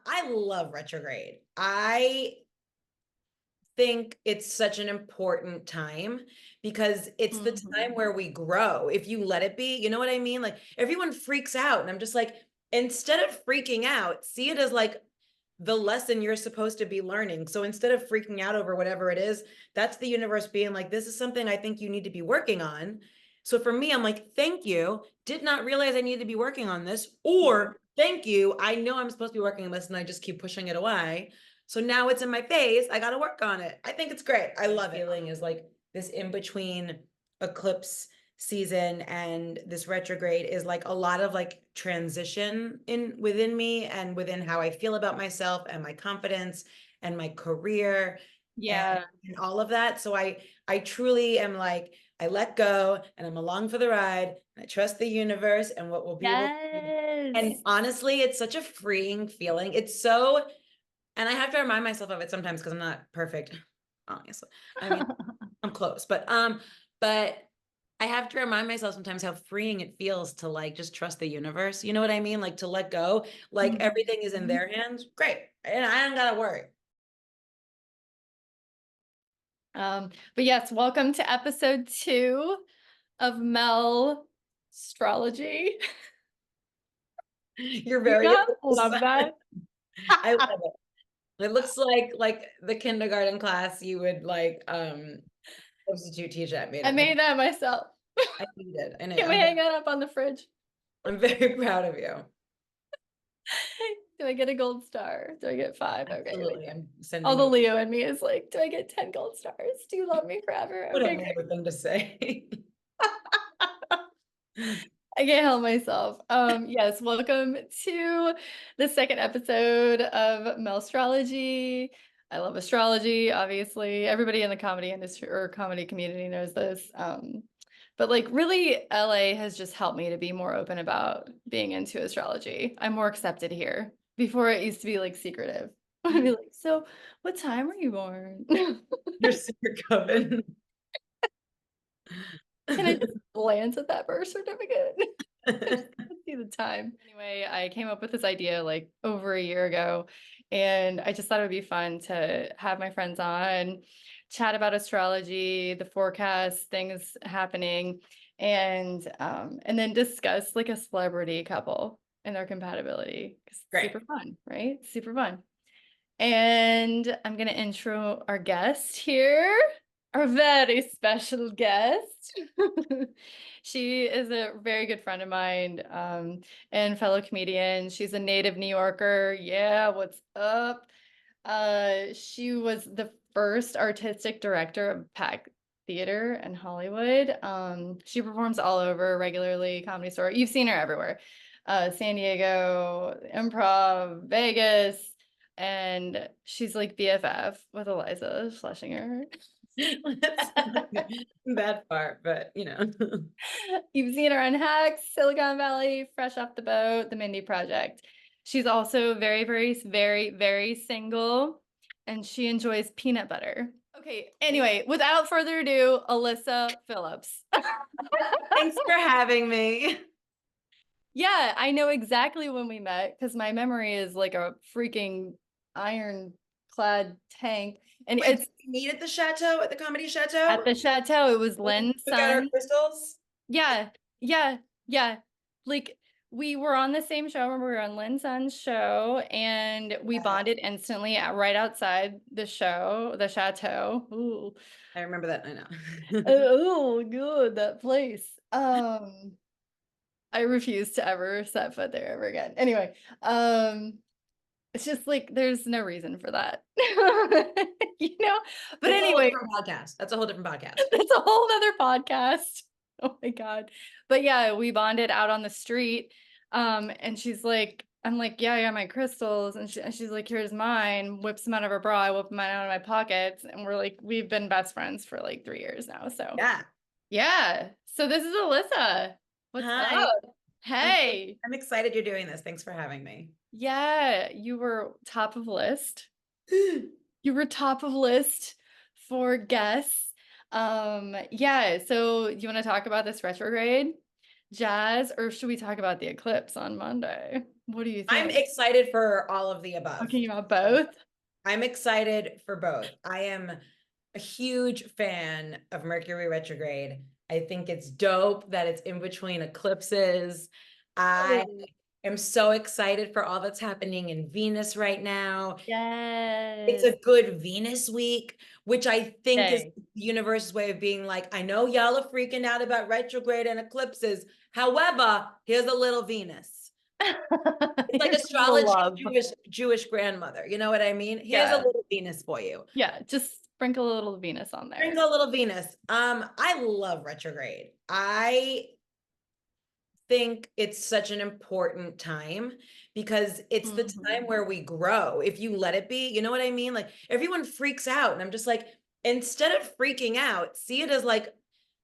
I love retrograde. I think it's such an important time because it's the time where we grow. If you let it be, you know what I mean? Like everyone freaks out, and I'm just like, instead of freaking out, see it as like the lesson you're supposed to be learning. So instead of freaking out over whatever it is, that's the universe being like, this is something I think you need to be working on. So for me, I'm like, thank you. Did not realize I needed to be working on this. Or thank you. I know I'm supposed to be working on this and I just keep pushing it away. So now it's in my face. I got to work on it. I think it's great. I love it. Feeling is like this in between eclipse season and this retrograde is like a lot of like transition within me and within how I feel about myself and my confidence and my career and all of that. So I truly am like, I let go and I'm along for the ride. I trust the universe and what will be. And honestly, it's such a freeing feeling. It's so, and I have to remind myself of it sometimes because I'm not perfect, obviously. I mean, I'm close, but I have to remind myself sometimes how freeing it feels to like just trust the universe. You know what I mean? Like to let go, like everything is in their hands. Great. And I don't gotta worry. But yes, welcome to episode 2 of Melstrology. You're very love that. I love it. It looks like the kindergarten class you would like substitute teacher at I made that myself. I need it. I know. Can we hang it up on the fridge? I'm very proud of you. Do I get a gold star? Do I get 5? Absolutely. Okay. I'm sending All the Leo in me is like, do I get 10 gold stars? Do you love me forever? what Okay, a weird thing to say. I can't help myself. Yes, welcome to the second episode of Melstrology. I love astrology, obviously. Everybody in the comedy industry or comedy community knows this. But like really LA has just helped me to be more open about being into astrology. I'm more accepted here. Before it used to be like secretive. I'd be like, so what time were you born? You're super coven. Can I just glance at that birth certificate? See the time. Anyway, I came up with this idea like over a year ago, and I just thought it would be fun to have my friends on, chat about astrology, the forecast, things happening, and then discuss like a celebrity couple and their compatibility. Great. Super fun, right? Super fun. And I'm gonna intro our guest here, our very special guest. She is a very good friend of mine and fellow comedian. She's a native New Yorker. Yeah, what's up? She was the first artistic director of Pack Theater in Hollywood. She performs all over regularly, Comedy Store. You've seen her everywhere. San Diego, Improv, Vegas, and she's like BFF with Elyssa Schlesinger. That part, but you know. You've seen her on Hacks, Silicon Valley, Fresh Off the Boat, The Mindy Project. She's also very, very, very, very single, and she enjoys peanut butter. Okay, anyway, without further ado, Elyssa Phillips. Thanks for having me. Yeah, I know exactly when we met because my memory is like a freaking ironclad tank. And Wait, it's did we meet at the chateau, at the comedy chateau? at the chateau. It was Lynn's We got our son. crystals. Yeah, yeah, yeah. Like we were on the same show. Remember, we were on Lynn's son's show, and we bonded instantly right outside the show, the chateau. Ooh, I remember that. I know. oh, good that place. I refuse to ever set foot there ever again. Anyway, it's just like there's no reason for that. You know? But It's a whole anyway, different podcast. That's a whole different podcast. that's a whole nother podcast. Oh my God. But yeah, we bonded out on the street. And she's like, I'm like, yeah, my crystals. And she's like, here's mine, whips them out of her bra, I whip mine out of my pockets. And we're like, we've been best friends for like 3 years now. So yeah. So this is Elyssa. What's Hi. up? Hey. I'm excited you're doing this. Thanks for having me. Yeah, you were top of list. You were top of list for guests. Yeah, so you want to talk about this retrograde? jazz, or should we talk about the eclipse on Monday? What do you I'm think? excited for all of the above. Talking about both? I'm excited for both. I am a huge fan of Mercury retrograde. I think it's dope that it's in between eclipses. I Oh, am so excited for all that's happening in Venus right now. It's yes. a good Venus week, which I think is Day. the universe's way of being like, I know y'all are freaking out about retrograde and eclipses. However, here's a little Venus. It's like Here's a little astrology, love. Jewish grandmother. You know what I mean? Here's a Yeah. little Venus for you. Yeah. Just sprinkle a little Venus on there. Sprinkle a little Venus. I love retrograde. I think it's such an important time because it's the time Mhm. where we grow. If you let it be, you know what I mean? Like everyone freaks out, and I'm just like, instead of freaking out, see it as like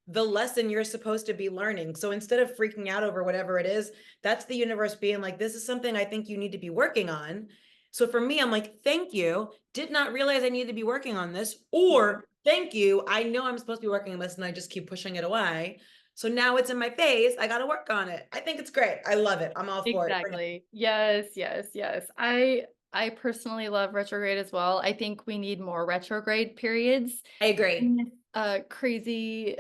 the lesson you're supposed to be learning. So instead of freaking out over whatever it is, that's the universe being like, this is something I think you need to be working on. So for me, I'm like, thank you. Did not realize I needed to be working on this. Yeah. Or thank you. I know I'm supposed to be working on this and I just keep pushing it away. So now it's in my face. I got to work on it. I think it's great. I love it. I'm all for it. Exactly. Yes, yes, yes. I personally love retrograde as well. I think we need more retrograde periods I agree. in this crazy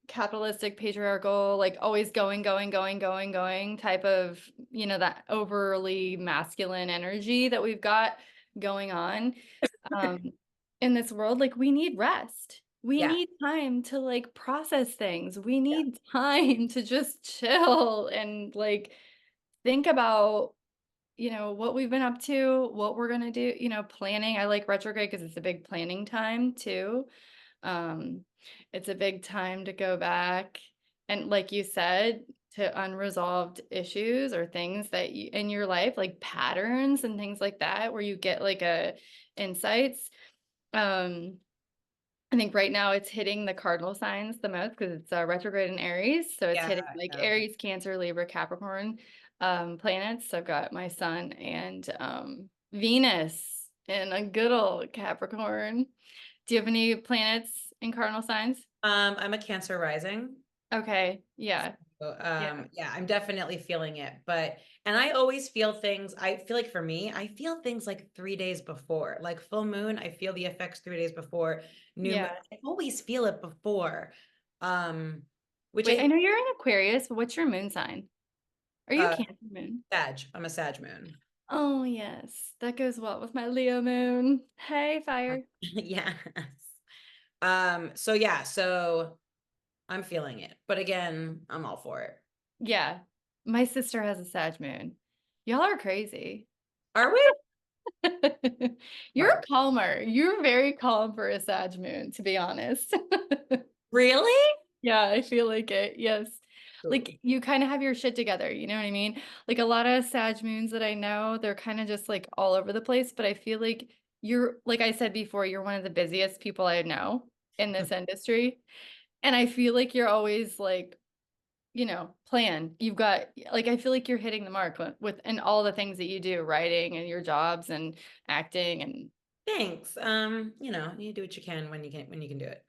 capitalistic patriarchal, like always going type of, that overly masculine energy that we've got going on. Um in this world, like we need rest. We Yeah. need time to like process things. We Yeah. need time to just chill and like think about, what we've been up to, what we're going to do, planning. I like retrograde because it's a big planning time too. Um, it's a big time to go back and, like you said, to unresolved issues or things that you, in your life, like patterns and things like that, where you get like a insights. Um, I think right now it's hitting the cardinal signs the most because it's retrograde in Aries. So it's Yeah. hitting like Yeah. Aries, Cancer, Libra, Capricorn planets. So I've got my sun and Venus in a good old Capricorn. Do you have any planets in cardinal signs? I'm a Cancer rising. Okay. Yeah. So, Yeah. yeah, I'm definitely feeling it. And I always feel things, I feel like for me, I feel things like 3 days before, like full moon, I feel the effects 3 days before new moon. Yeah. I always feel it before. Um, which Wait, I I, know you're in Aquarius, but what's your moon sign? Are you a uh, Cancer moon? I'm a Sag moon. Oh, yes. That goes well with my Leo moon. Hey, fire. Yes. So yeah, so I'm feeling it. But again, I'm all for it. Yeah. My sister has a Sag moon. Y'all are crazy. Are we? You're Sorry. calmer. You're very calm for a Sag moon, to be honest. Really? Yeah, I feel like it. Yes. Cool. Like you kind of have your shit together, you know what I mean? Like a lot of Sag moons that I know, they're kind of just like all over the place, but I feel like you're, like I said before, you're one of the busiest people I know in this industry. And I feel like you're always like, plan. You've got like I feel like you're hitting the mark with and all the things that you do, writing and your jobs and acting and Thanks. You do what you can when you can do it.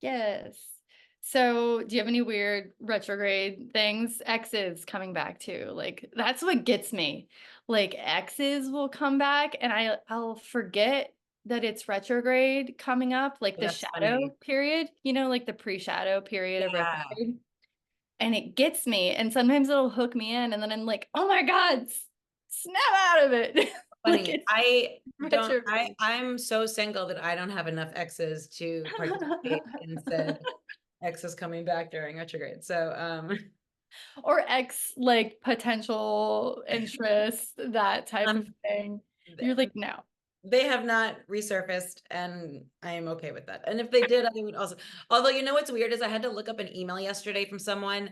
yes. So, do you have any weird retrograde things? Exes coming back too. Like that's what gets me. Like exes will come back and I'll forget that it's retrograde coming up, like the That's shadow funny. period, like the pre-shadow period of Yeah. retrograde. And it gets me. And sometimes it'll hook me in, and then I'm like, oh my God, snap out of it. Like Funny. it's I don't retrograde. I'm so single that I don't have enough exes to participate in said exes coming back during retrograde. So Or ex like potential interest, that type of um thing. You're th- like, no. they have not resurfaced and I am okay with that. And if they did, I would also, although you know what's weird is I had to look up an email yesterday from someone,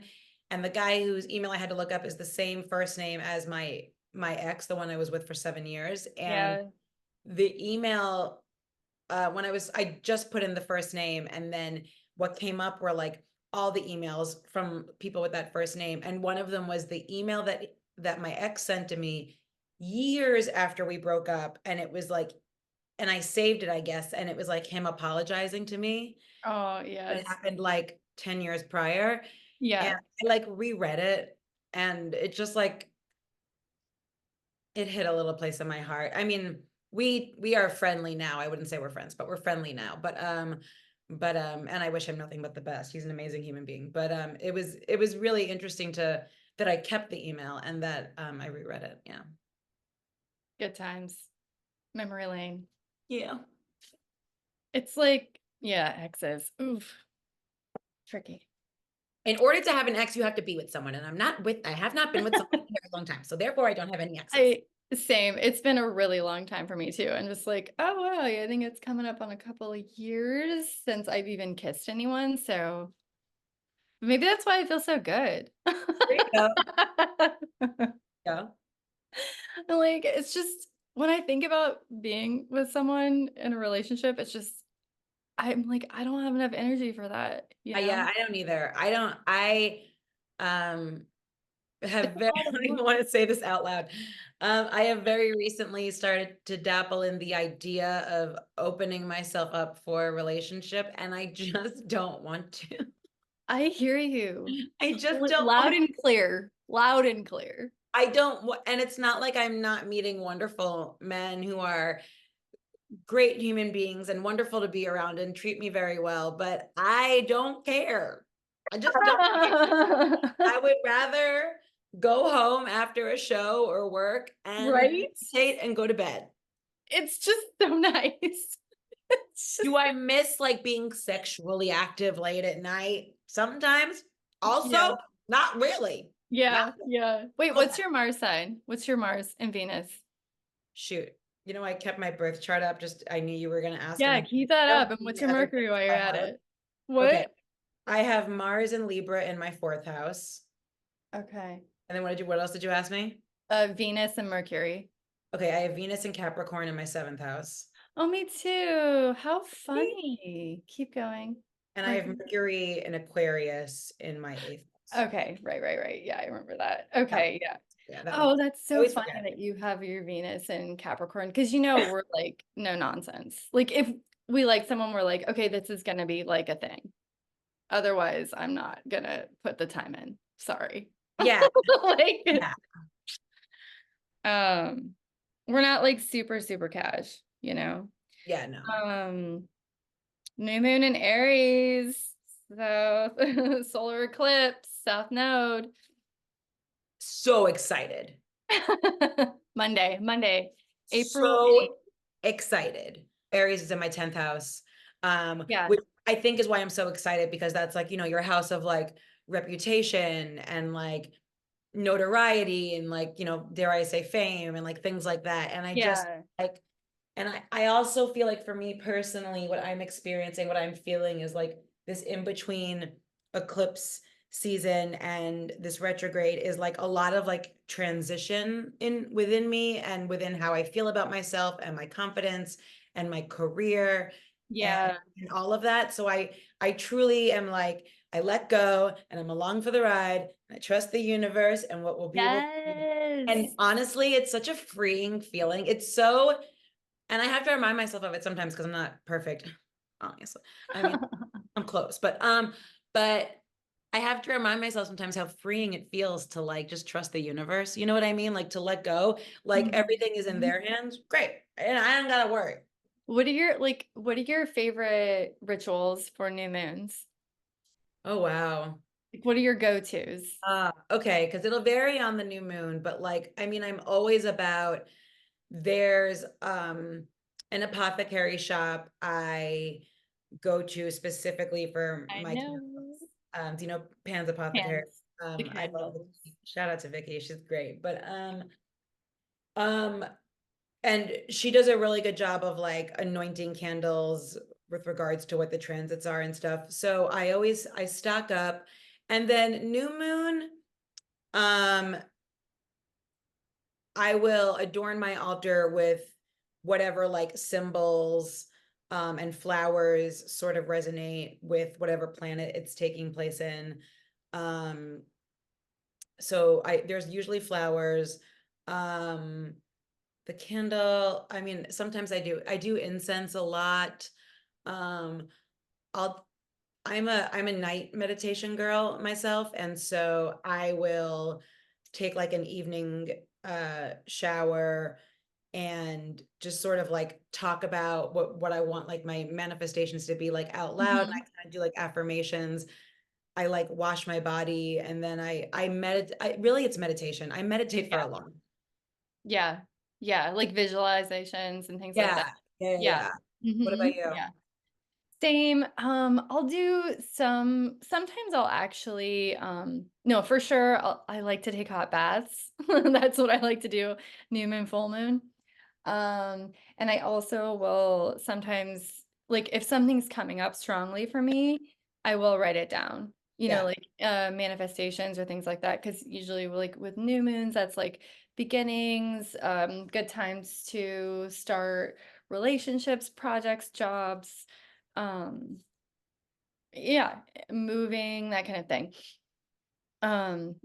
and the guy whose email I had to look up is the same first name as my ex, the one I was with for 7 years. And Yeah. the email, I just put in the first name, and then what came up were like all the emails from people with that first name. And one of them was the email that my ex sent to me years after we broke up. And it was like, and I saved it, I guess. And it was like him apologizing to me. Oh, It yes. happened like 10 years prior. Yeah. I like reread it, and it just like it hit a little place in my heart. I mean, we are friendly now. I wouldn't say we're friends, but we're friendly now. And I wish him nothing but the best. He's an amazing human being. But it was really interesting to that I kept the email and that I reread it. Yeah. Good times. Memory lane. Yeah. It's like, yeah, exes. Oof. Tricky. In order to have an ex, you have to be with someone, and I have not been with someone in a very long time, so therefore I don't have any exes. Same. It's been a really long time for me too. And just like, oh wow, I think it's coming up on a couple of years since I've even kissed anyone. So maybe that's why I feel so good. There you go. Yeah. Like, it's just when I think about being with someone in a relationship, it's just, I'm like, I don't have enough energy for that, you know? Yeah, I don't either. Um have It's a very, lot I of don't even work. want to say this out loud. I have very recently started to dabble in the idea of opening myself up for a relationship, and I just don't want to. I hear you. I just don't Loud want. and clear. Loud and clear. I don't want, and it's not like I'm not meeting wonderful men who are great human beings and wonderful to be around and treat me very well, but I don't care. I just don't care. I would rather go home after a show or work and Right? meditate and go to bed. It's just so nice. It's just, Do I miss like being sexually active late at night? Sometimes. Also, yeah. not really. Not Yeah. Yeah. Wait, okay. what's your Mars sign? What's your Mars and Venus? Shoot. You know, I kept my birth chart up. Just I knew you were going to ask, and Yeah, I keep that don't up. And what's see your everything Mercury while you're I at have. it? Okay. What? I have Mars and Libra in my fourth house. Okay. And then what else did you ask me? Venus and Mercury. Okay, I have Venus and Capricorn in my seventh house. Oh, me too. How funny. Keep going. And I have Mercury. Mercury and Aquarius in my eighth house. Okay, right. Yeah, I remember that. Yeah, Okay, yeah. yeah, that one. Oh, that's I so always funny forget. that you have your Venus in Capricorn because you know we're like no nonsense. Like if we like someone, we're like, okay, this is gonna be like a thing. Otherwise, I'm not gonna put the time in. Sorry. Yeah, Like, yeah, um, we're not like super cash, you know. yeah, no. Um, New moon in Aries, so solar eclipse, South Node. So excited. Monday, April So 8th. excited. Aries is in my 10th house. Yeah, Which I think is why I'm so excited, because that's like, your house of like reputation and like notoriety and like, dare I say fame and like things like that. And I just yeah, like, and I also feel like for me personally, what I'm experiencing, what I'm feeling is like this in between eclipse season and this retrograde is like a lot of like transition in within me and within how I feel about myself and my confidence and my career yeah. and all of that. So I truly am like, I let go and I'm along for the ride. I trust the universe and what will be. And Yes. honestly, it's such a freeing feeling. It's so, and I have to remind myself of it sometimes because I'm not perfect, obviously. I mean, I'm close, but I have to remind myself sometimes how freeing it feels to like just trust the universe. You know what I mean? Like to let go, like everything is in Mhm. their hands. Great. And I don't gotta worry. What are your favorite rituals for new moons? Oh wow. Like, what are your go-tos? Okay, because it'll vary on the new moon, but like, I mean, I'm always about there's an apothecary shop I go to specifically for I my know. candles. Do you know Pan's Apothecary? Hands, the I love candles. Vicky. Shout out to Vicky, she's great. But um, and she does a really good job of like anointing candles with regards to what the transits are and stuff. So I stock up, and then new moon, um, I will adorn my altar with whatever like symbols and flowers sort of resonate with whatever planet it's taking place in. Um, so there's usually flowers. Um, the candle, I mean, sometimes I do incense a lot. Um, I'll I'm a night meditation girl myself, and so I will take like an evening shower and just sort of like talk about what I want like my manifestations to be like out loud. And I Mhm. kind of do like affirmations. I like wash my body, and then I meditate. I really, it's meditation. I meditate for Yeah. a long. Yeah. Yeah. Like visualizations and things like that. Yeah, yeah, yeah, Yeah. yeah. What about Hmm. you? Yeah. Same. I'll do sometimes I'll actually, no, for sure. I like to take hot baths. That's what I like to do. New moon, full moon. And I also will sometimes, like, if something's coming up strongly for me, I will write it down, Yeah, like manifestations or things like that. Cause usually like with new moons, that's like beginnings, good times to start relationships, projects, jobs, um, yeah, moving, that kind of thing.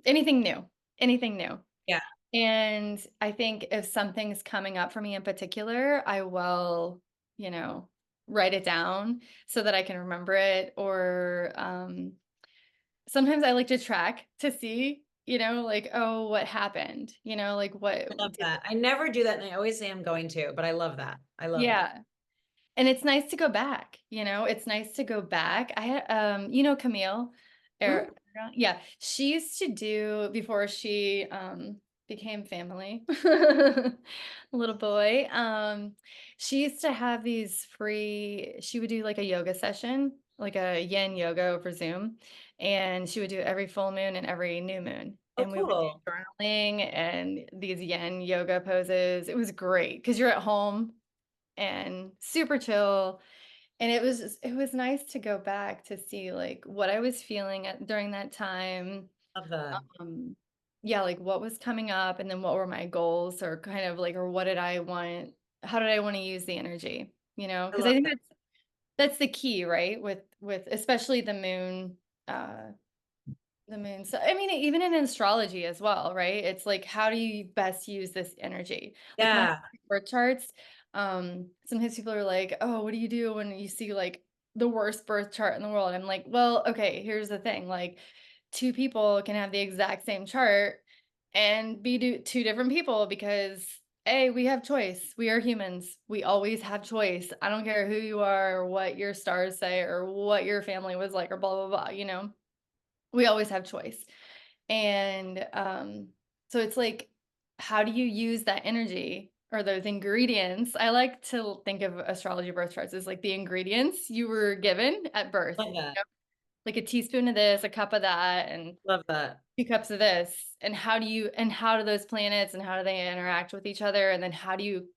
Anything new, anything new. yeah. And I think if something's coming up for me in particular, I will, write it down so that I can remember it. Or sometimes I like to track to see, like, oh, what happened? Like I what love did, that. I never do that, and I always say I'm going to, but I love that. I love it. yeah. And it's nice to go back, it's nice to go back. I had, Camille, Mhm. yeah, she used to do before she became family, little boy. She used to have these free, she would do like a yoga session, like a yin yoga over Zoom, and she would do it every full moon and every new moon. Oh, And we would do cool. journaling and these yin yoga poses. It was great because you're at home and super chill. And it was nice to go back to see like what I was feeling during that time. Love that. Um, yeah, like what was coming up and then what were my goals or kind of like, or what did I want? How did I want to use the energy? I Because I love think that. that's the key, right? With especially the moon. So, I mean, even in astrology as well, right? It's like, how do you best use this energy? Like when I Yeah, see birth charts, sometimes people are like, oh, what do you do when you see like the worst birth chart in the world? I'm like, well, okay, here's the thing. Like, two people can have the exact same chart and be two different people because A, we have choice. We are humans. We always have choice. I don't care who you are or what your stars say or what your family was like or blah, blah, blah, we always have choice. And so it's like, how do you use that energy or those ingredients? I like to think of astrology birth charts as like the ingredients you were given at birth, love that. like a teaspoon of this, a cup of that, and Love that. 2 cups of this. And how do those planets and how do they interact with each other? And then how do you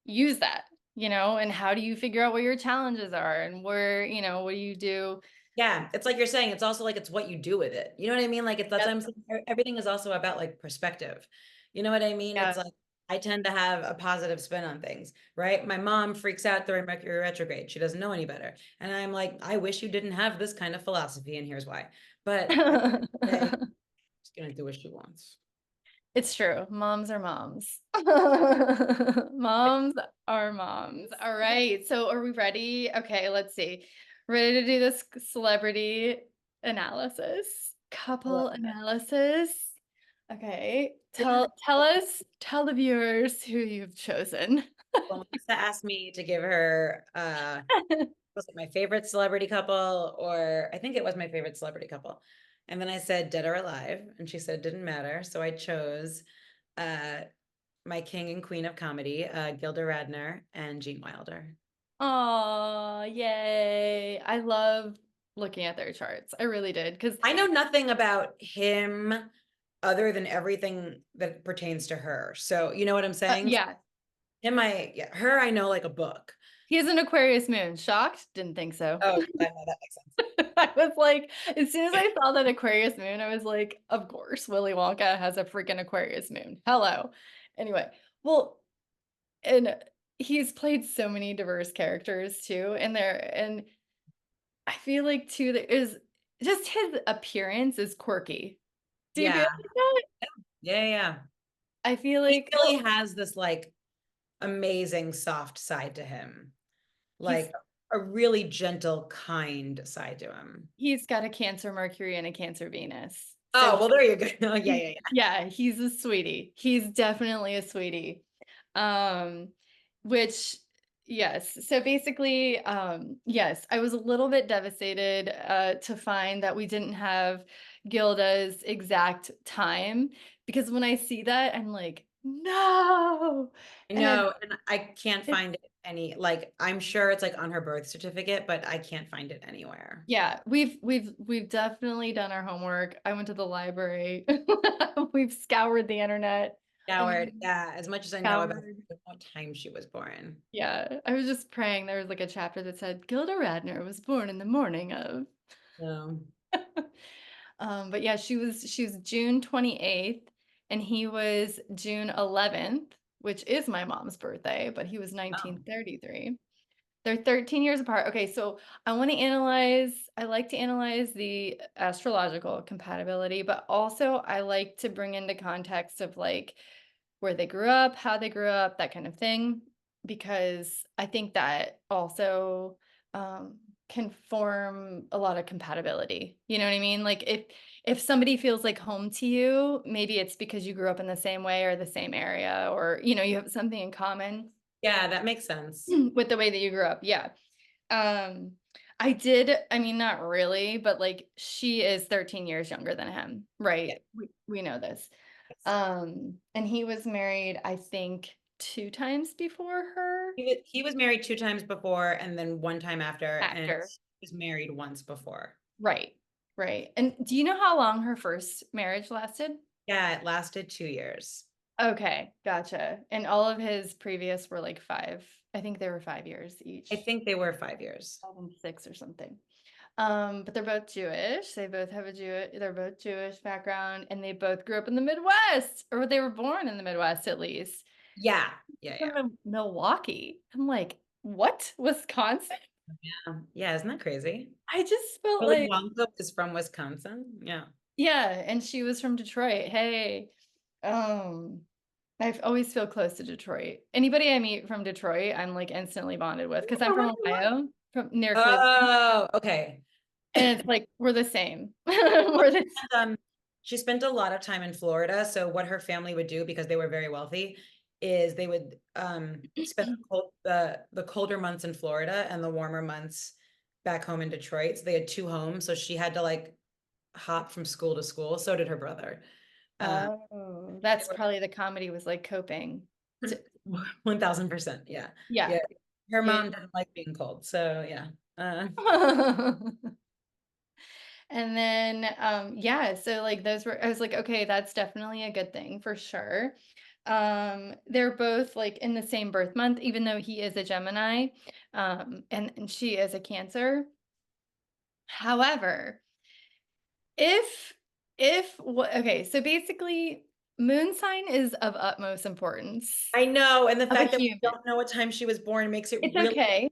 use that, and how do you figure out what your challenges are and where, what do you do? Yeah, it's like you're saying, it's also like it's what you do with it. You know what I mean? Like it's that's what Yep. I'm saying. Everything is also about like perspective. You know what I mean? It's Yeah. like I tend to have a positive spin on things, right? My mom freaks out during Mercury retrograde. She doesn't know any better. And I'm like, I wish you didn't have this kind of philosophy, and here's why. But at the end of the day, she's gonna do what she wants. It's true. Moms are moms. Moms are moms. All right. So are we ready? Okay, let's see. Ready to do this celebrity analysis? I love Couple it. analysis. Okay. Yeah. Tell the viewers who you've chosen. Well, Melissa asked me to give her was it my favorite celebrity couple, or I think it was my favorite celebrity couple. And then I said dead or alive, and she said it didn't matter. So I chose uh my king and queen of comedy, Gilda Radner and Gene Wilder. Oh, yay. I love looking at their charts. I really did. Because I know nothing about him other than everything that pertains to her. So you know what I'm saying? yeah, Her, I know like a book. he has an Aquarius moon. Shocked? Didn't think so. Oh, I know that makes sense. I was like, as soon as I saw that Aquarius moon, I was like, of course, Willy Wonka has a freaking Aquarius moon. Hello. Anyway, well, and he's played so many diverse characters too, and I feel like too there is just his appearance is quirky. Do you feel Yeah, like that? yeah, yeah. I feel He like, really well, has this like amazing soft side to him. he's Like a really gentle, kind side to him. He's got a Cancer Mercury and a Cancer Venus. So Oh, well, there you go. Oh, yeah, yeah, yeah. yeah, he's a sweetie. He's definitely a sweetie. Um, which yes. So basically, yes, I was a little bit devastated to find that we didn't have Gilda's exact time because when I see that, I'm like, no. And No, and I can't it's find it like, I'm sure it's like on her birth certificate, but I can't find it anywhere. yeah, we've definitely done our homework. I went to the library. We've scoured the internet Howard, and yeah, as much as I know about scoured. what time she was born. Yeah, I was just praying. There was like a chapter that said Gilda Radner was born in the morning of. No. But yeah, she was June 28th and he was June 11th, which is my mom's birthday, but he was Oh, 1933. They're 13 years apart. Okay, so I like to analyze the astrological compatibility, but also I like to bring into context of like where they grew up, how they grew up, that kind of thing, because I think that also can form a lot of compatibility. You know what I mean? Like if somebody feels like home to you, maybe it's because you grew up in the same way or the same area, or you have something in common yeah, that makes sense. with the way that you grew up. Yeah. Um, I mean, not really, but like she is 13 years younger than him, Yeah. right? We know this. And he was married, I think, two times before her. He was married two times before and then one time after, and After. she was married once before. Right. Right. And do you know how long her first marriage lasted? Yeah, it lasted 2 years. Okay, gotcha. And all of his previous were like five. I think they were 5 years I each, think they were 5 years. 5 and 6 or something. But they're both Jewish. They both have they're both Jewish background, and they both grew up in the Midwest, or they were born in the Midwest at least. Yeah, yeah, From yeah. Milwaukee. I'm like, what? Wisconsin? Yeah, isn't that crazy? I just felt Willy like, Wonka was from Wisconsin. Yeah. yeah, and she was from Detroit. Hey, um, I always feel close to Detroit. Anybody I meet from Detroit, I'm like instantly bonded with because I'm from Ohio, from near Cleveland. Oh, okay. And it's like we're the same. We're the And, she spent a lot of time in Florida. So what her family would do, because they were very wealthy, is they would spend the colder months in Florida and the warmer months back home in Detroit. So they had two homes. So she had to like hop from school to school. So did her brother. Uh, Oh, they that's probably the comedy was like coping. were 1000%. Yeah. Yeah. Yeah. Her Yeah. mom didn't like being cold. So yeah. And then yeah, so like those were I was like, okay, that's definitely a good thing for sure. They're both like in the same birth month, even though he is a Gemini, and she is a Cancer. However, if okay, so basically moon sign is of utmost importance I know. And the of a fact that we human. don't know what time she was born makes it It's really. okay.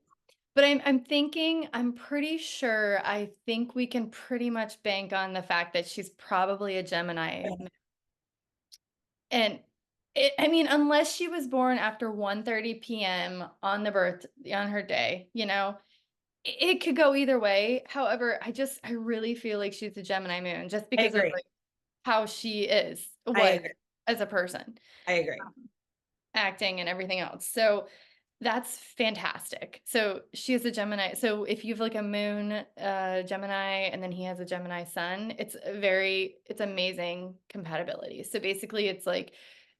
But I'm thinking, I'm pretty sure, I think we can pretty much bank on the fact that she's probably a Gemini. And I mean, unless she was born after 1:30 p.m. on on her day, it could go either way. However, I really feel like she's a Gemini moon just I because of agree. like how she I was agree. as a person, I agree. acting and everything else. So that's fantastic. So she is a Gemini. So if you have like a moon Gemini and then he has a Gemini sun, it's amazing compatibility. So basically it's like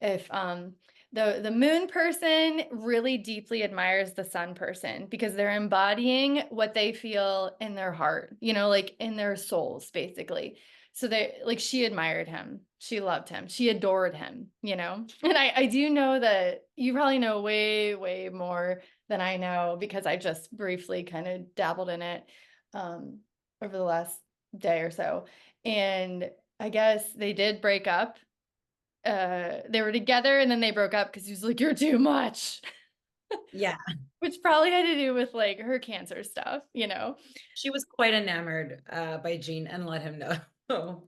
if the moon person really deeply admires the sun person because they're embodying what they feel in their heart, like in their souls basically. So they like she admired him. She loved him. She adored him. And I do know that you probably know way, way more than I know because I just briefly kind of dabbled in it over the last day or so. And I guess they did break up. They were together and then they broke up because he was like, "You're too much," Yeah. which probably had to do with like her cancer stuff. She was quite enamored by Gene and let him know.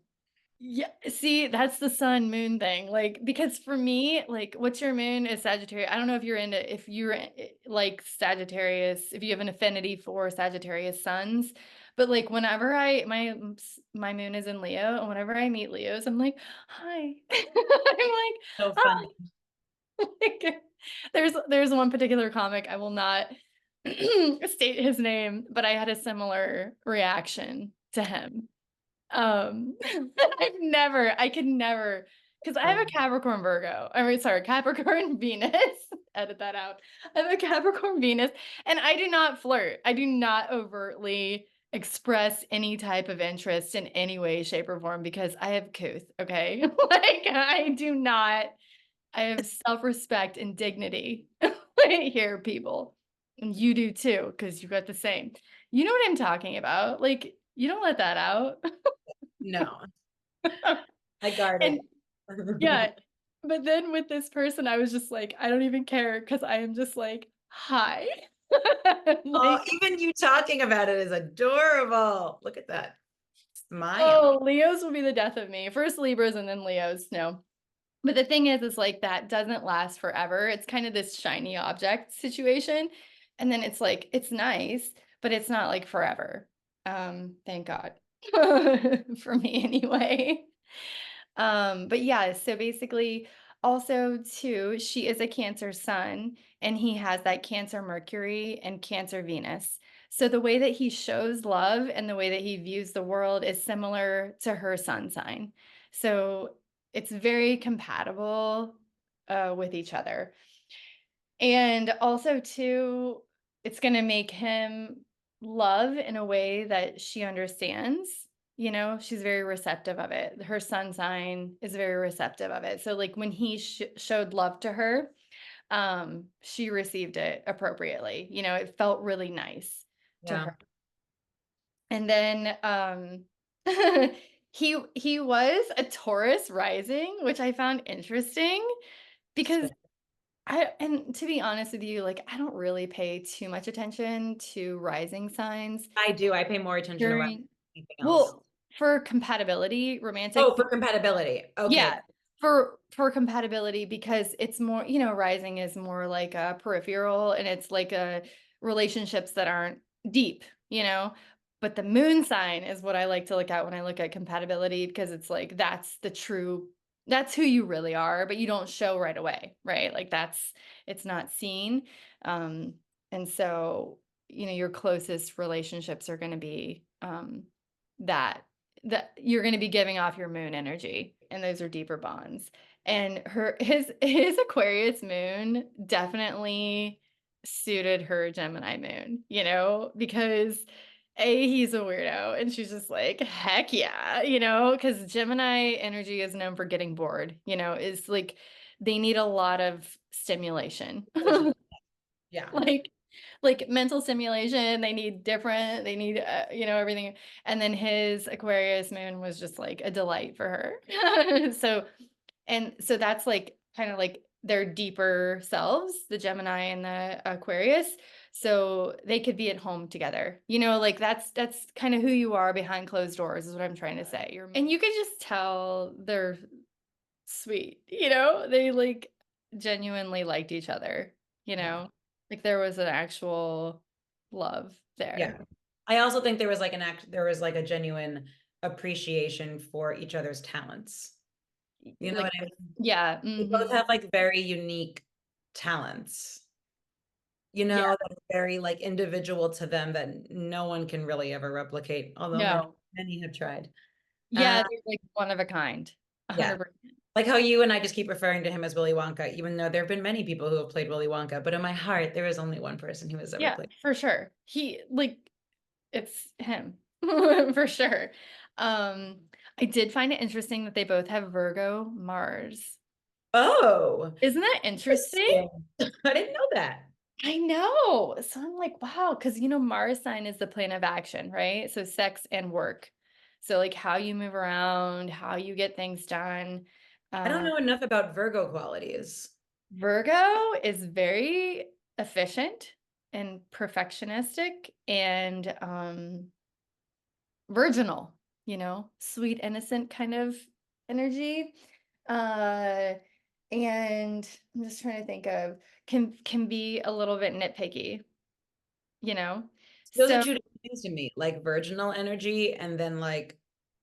Yeah, see, that's the sun moon thing. Like, because for me, like, what's your moon is Sagittarius. I don't know if like Sagittarius, if you have an affinity for Sagittarius suns, but like whenever my moon is in Leo, and whenever I meet Leos, I'm like, hi. I'm like, So hi. funny. Like, there's one particular comic, I will not state his name, but I had a similar reaction to him. I could never, because I have a Capricorn Virgo. I mean, sorry, Capricorn Venus. Edit that out. I have a Capricorn Venus, and I do not flirt. I do not overtly express any type of interest in any way, shape, or form because I have couth, okay? Like, I do not, I have self-respect and dignity right here, people. And you do too, because you got the same. You know what I'm talking about. Like, you don't let that out. No, I guard And it. yeah, but then with this person, I was just like, I don't even care because I am just like, hi. Oh, Like, even you talking about it is adorable. Look at that smile. oh, Leos will be the death of me. First Libras and then Leos. No. But the thing is like that doesn't last forever. It's kind of this shiny object situation. And then it's like, it's nice, but it's not like forever. Thank God. For me anyway. But yeah, so basically also too, she is a Cancer sun and he has that Cancer Mercury and Cancer Venus. So the way that he shows love and the way that he views the world is similar to her sun sign. So it's very compatible with each other. And also too, it's going to make him love in a way that she understands. You know, she's very receptive of it. Her sun sign is very receptive of it. So like when he showed love to her, she received it appropriately. You know, it felt really nice to Yeah. her. And then he was a Taurus rising, which I found interesting because and to be honest with you, like I don't really pay too much attention to rising signs I do. I pay more attention to during, anything else. well, for compatibility, romantic, Oh, for compatibility. Okay. yeah, for compatibility because it's more, you know, rising is more like a peripheral and it's like a relationships that aren't deep, you know. But the moon sign is what I like to look at when I look at compatibility because it's like that's who you really are, but you don't show right away, right? Like it's not seen. Um, and so, you know, your closest relationships are going to be that that you're going to be giving off your moon energy and those are deeper bonds and his Aquarius moon definitely suited her Gemini moon, you know, because he's a weirdo and she's just like heck yeah, you know, because Gemini energy is known for getting bored, you know, is like they need a lot of stimulation. Yeah. like like mental stimulation, they need you know, everything. And then his Aquarius moon was just like a delight for her. So that's like kind of like their deeper selves, the Gemini and the Aquarius, so they could be at home together, you know, like that's kind of who you are behind closed doors is what I'm trying to say. And you could just tell they're sweet, you know, they like genuinely liked each other, you Yeah. know, like there was an actual love Yeah. there. I also think there was like a genuine appreciation for each other's talents. You know Like, what I mean? yeah, They both mm-hmm. have like very unique talents, Yeah, that are very like individual to them that no one can really ever replicate, although no, many have tried. yeah, Uh, they're like one of a kind, yeah. 100%. Like how you and I just keep referring to him as Willy Wonka, even though there have been many people who have played Willy Wonka, but in my heart, there is only one person who has ever Yeah, played. for sure. He like it's him for sure. Um, I did find it interesting that they both have Virgo Mars. Oh, Isn't that interesting? interesting. I didn't know that. I know. So I'm like, wow, because you know, Mars sign is the plane of action, right? So sex and work. So like how you move around, how you get things done. I don't Um, know enough about Virgo qualities. Virgo is very efficient and perfectionistic and virginal. sweet, innocent kind of energy. Uh, and I'm just trying to think of can be a little bit nitpicky, you know? Those are So two different things to me, like virginal energy and then like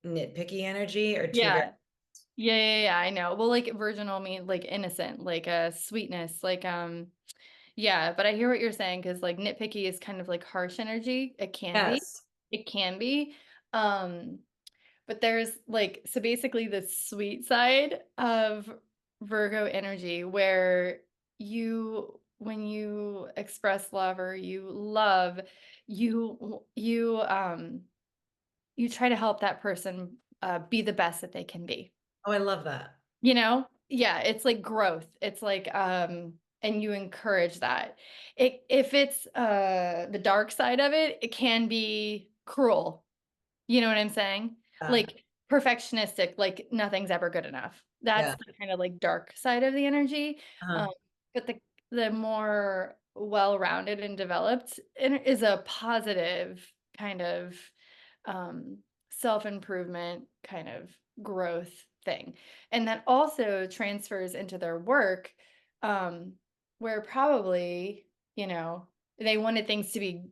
nitpicky energy are two very. yeah. Yeah, I know. Well, like virginal mean like innocent, like a sweetness, like yeah, but I hear what you're saying because like nitpicky is kind of like harsh energy. It can be. Yes. It can be. Um, but there's like so basically the sweet side of Virgo energy where you when you express love or you love, you try to help that person be the best that they can be. Oh, I love that. Yeah, it's like growth. It's like, and you encourage that. If it's the dark side of it, it can be cruel. You know what I'm saying? Yeah. Like perfectionistic, like nothing's ever good enough. That's Yeah. the kind of like dark side of the energy. Uh-huh. Um, but the more well-rounded and developed is a positive kind of um, self-improvement kind of growth thing. And that also transfers into their work, where probably, they wanted things to be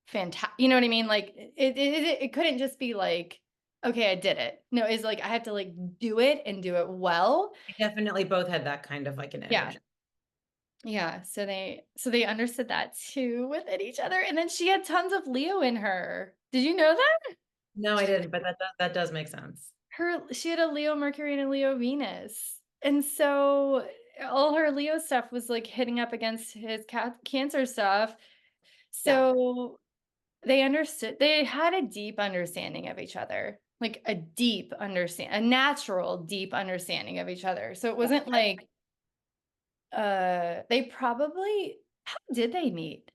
fantastic. You know what I mean? Like it couldn't just be like, okay, I did it. No, it's like I have to like do it and do it well. We definitely both had that kind of like an Yeah. energy. Yeah. So they understood that too within each other. And then she had tons of Leo in her. Did you know that? No, I didn't, but that does make sense. She had a Leo Mercury and a Leo Venus. And so all her Leo stuff was like hitting up against his cancer stuff. Yeah. So they had a deep understanding of each other, like a natural deep understanding of each other. So it wasn't like they probably how did they meet?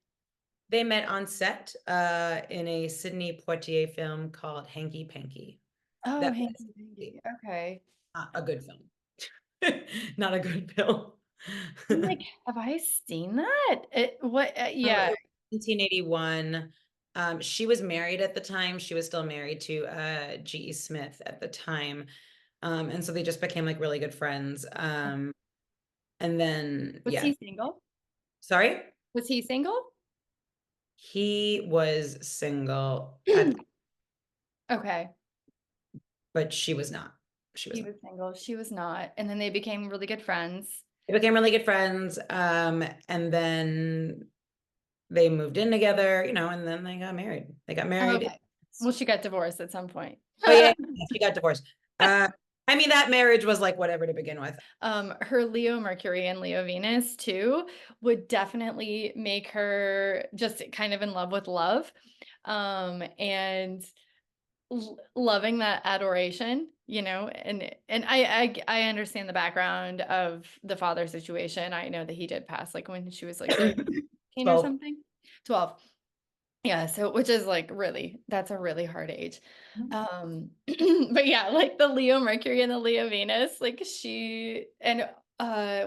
They met on set in a Sidney Poitier film called Hanky Panky. Oh, That hanky was panky. Okay. not a good film. Not a good film. I'm like, have I seen that? It Yeah. was 1981. She was married at the time. She was still married to G.E. Smith at the time. And so they just became like really good friends. And then, Was yeah, he single? sorry, Was he single? he was single at, Okay. but she was not. She was He not. was single. She was not. And then they became really good friends. They became really good friends. And then they moved in together, and then they got married. They got married. Okay. Well, she got divorced at some point. Oh yeah, she got divorced. I mean, that marriage was like whatever to begin with. Her Leo Mercury and Leo Venus too would definitely make her just kind of in love with love. And loving that adoration, and I understand the background of the father situation. I know that he did pass like when she was like 13 or 12. something. 12. Yeah, so which is like that's a really hard age. But yeah, like the Leo Mercury and the Leo Venus, like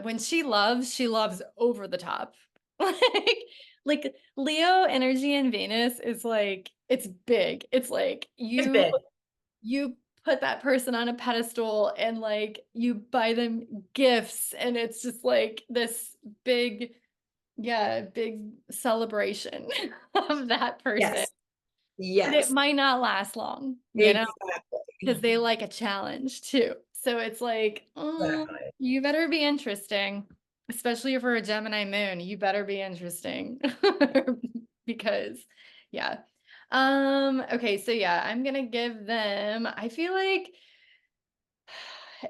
when she loves over the top. Like like Leo energy and Venus is like it's big. It's like It's you big. you put that person on a pedestal and like you buy them gifts and it's just like this big yeah, big celebration of that person. Yes. But it Yes. might not last long, because Exactly. they like a challenge too. So it's like, Exactly. you better be interesting, especially if we're a Gemini moon. You better be interesting because, yeah. Okay, so yeah, I'm gonna give them, I feel like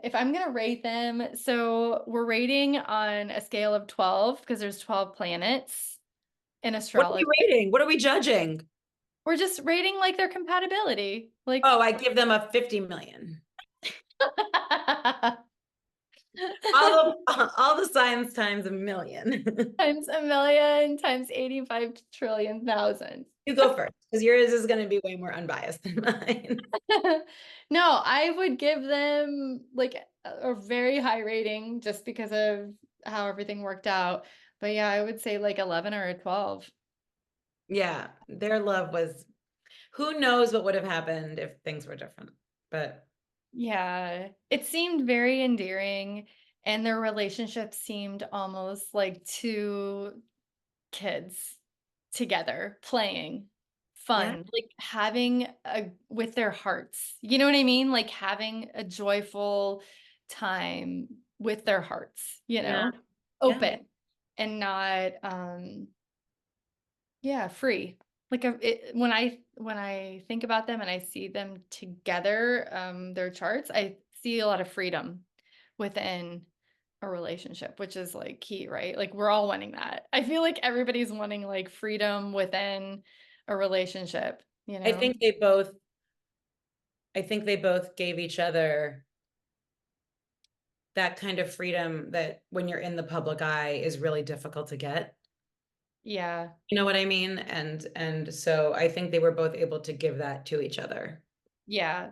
if I'm gonna rate them, so we're rating on a scale of 12 because there's 12 planets in What are we astrology. rating? What are we judging? We're just rating like their compatibility. Like Oh, I give them a 50 million. All the signs times a million. times a million times 85 trillion thousand. You go first, because yours is going to be way more unbiased than mine. No, I would give them like a very high rating just because of how everything worked out. But yeah, I would say like 11 or a 12. Yeah, their love was, who knows what would have happened if things were different. but Yeah, it seemed very endearing, and their relationship seemed almost like two kids together playing, yeah, fun, like having a with their hearts. You know what I mean? Like having a joyful time with their hearts, yeah, yeah. open and not yeah, free. Like when I think about them and I see them together, their charts, I see a lot of freedom within a relationship, which is like key, right? Like we're all wanting that. I feel like everybody's wanting like freedom within a relationship, you I know? think they both, I think they both gave each other that kind of freedom that when you're in the public eye is really difficult to get. Yeah. You know what I mean? And so I think they were both able to give that to each other. Yeah.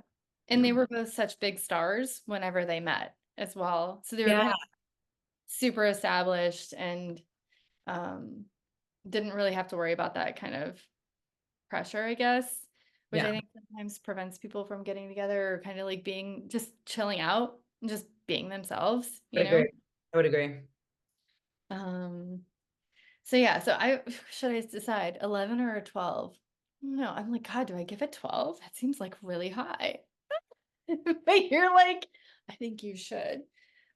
And Yeah. they were both such big stars whenever they met as well. So they were Yeah. both super established and um didn't really have to worry about that kind of pressure, I guess, which I Yeah. think sometimes prevents people from getting together or kind of like being just chilling out and just being themselves, I would agree. I would agree. Um, so yeah, so I should I decide 11 or a 12? No, I'm like, God, do I give it 12? That seems like really high. But you're like, I think you should.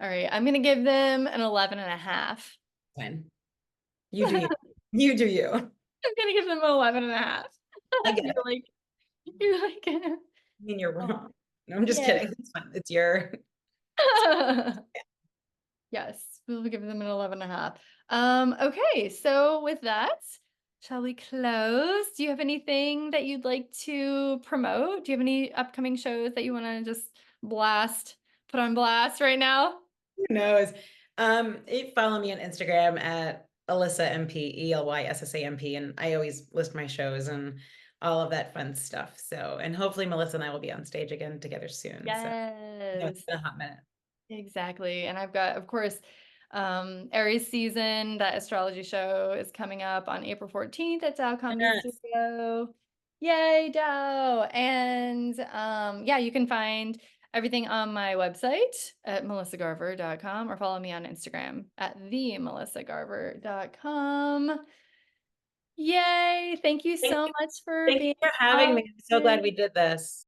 All right, I'm gonna give them an 11 and a half. Fine. You do you. You do you. I'm gonna give them an 11 and a half. I get You're it. like, you're like, I mean, you're oh, wrong. No, I'm just yeah. kidding. It's fine. It's your Yes, we'll give them an 11 and a half. Okay, so with that, shall we close? Do you have anything that you'd like to promote? Do you have any upcoming shows that you want to just put on blast right now? who knows. You follow me on Instagram at Elyssa MP, ELYSSAMP, and I always list my shows and all of that fun stuff. So, and hopefully Melissa and I will be on stage again together soon. So, it's Yes. been a hot minute. Exactly. And I've got, of course, Aries season, that astrology show is coming up on April 14th at Dow Comedy Yes. Studio. Yay, Dow. And yeah, you can find everything on my website at melissagarver.com or follow me on Instagram at themelissagarver.com. Yay. Thank you Thank so you. much for Thank you being for having me. I'm so glad on. we did this.